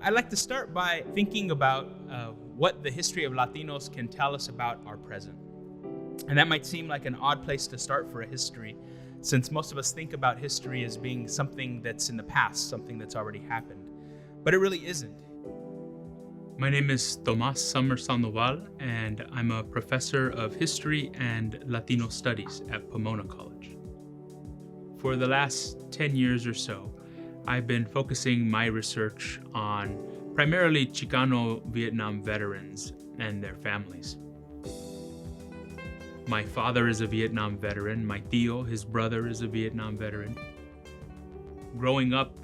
I'd like to start by thinking about what the history of Latinos can tell us about our present. And that might seem like an odd place to start for a history, since most of us think about history as being something that's in the past, something that's already happened. But it really isn't. My name is Tomás Sandoval, and I'm a professor of history and Latino studies at Pomona College. For the last 10 years or so, I've been focusing my research on primarily Chicano Vietnam veterans and their families. My father is a Vietnam veteran. My tío, his brother, is a Vietnam veteran. Growing up,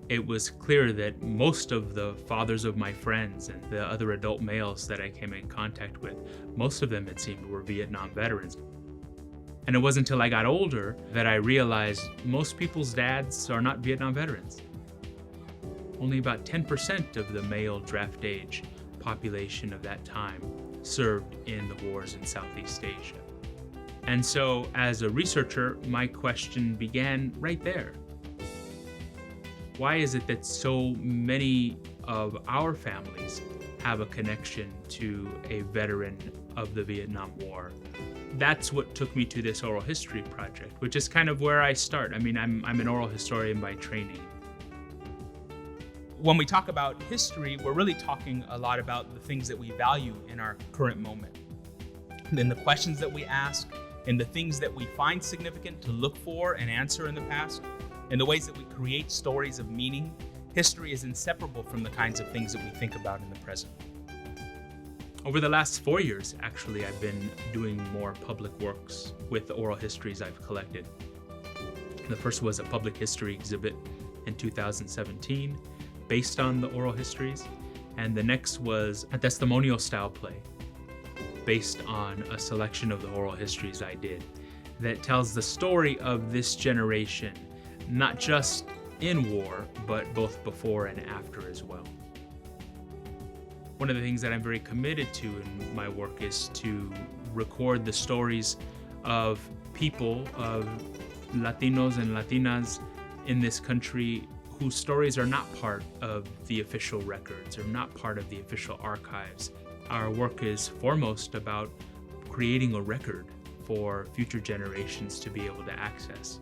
it was clear that most of the fathers of my friends and the other adult males that I came in contact with, most of them, it seemed, were Vietnam veterans. And it wasn't until I got older that I realized most people's dads are not Vietnam veterans. Only about 10% of the male draft age population of that time served in the wars in Southeast Asia. And so, as a researcher, my question began right there. Why is it that so many of our families have a connection to a veteran of the Vietnam War? That's what took me to this oral history project, which is kind of where I start. I mean, I'm an oral historian by training. When we talk about history, we're really talking a lot about the things that we value in our current moment. And the questions that we ask, and the things that we find significant to look for and answer in the past, and the ways that we create stories of meaning. History is inseparable from the kinds of things that we think about in the present. Over the last 4 years, actually, I've been doing more public works with the oral histories I've collected. The first was a public history exhibit in 2017 based on the oral histories, and the next was a testimonial-style play based on a selection of the oral histories I did that tells the story of this generation, not just in war, but both before and after as well. One of the things that I'm very committed to in my work is to record the stories of people, of Latinos and Latinas in this country whose stories are not part of the official records or not part of the official archives. Our work is foremost about creating a record for future generations to be able to access.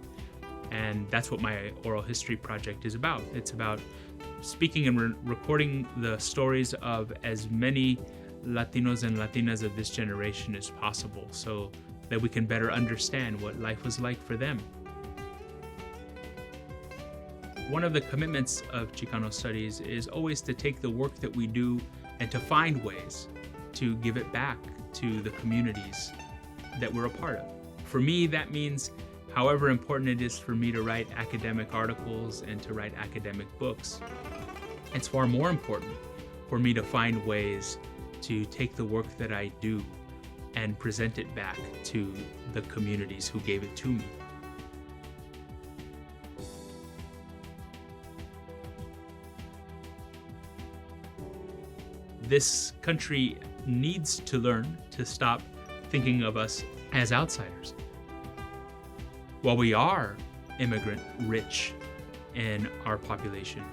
And that's what my oral history project is about. It's about speaking and recording the stories of as many Latinos and Latinas of this generation as possible so that we can better understand what life was like for them. One of the commitments of Chicano Studies is always to take the work that we do and to find ways to give it back to the communities that we're a part of. For me, that means however important it is for me to write academic articles and to write academic books, it's far more important for me to find ways to take the work that I do and present it back to the communities who gave it to me. This country needs to learn to stop thinking of us as outsiders. While we are immigrant rich in our population,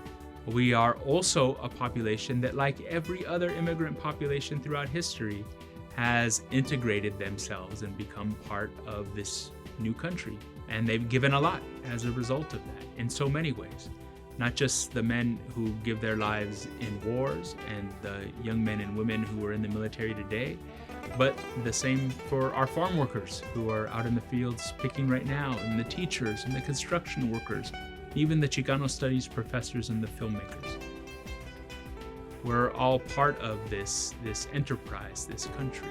we are also a population that, like every other immigrant population throughout history, has integrated themselves and become part of this new country. And they've given a lot as a result of that in so many ways. Not just the men who give their lives in wars and the young men and women who are in the military today, but the same for our farm workers who are out in the fields picking right now, and the teachers and the construction workers, even the Chicano Studies professors and the filmmakers. We're all part of this enterprise, this country.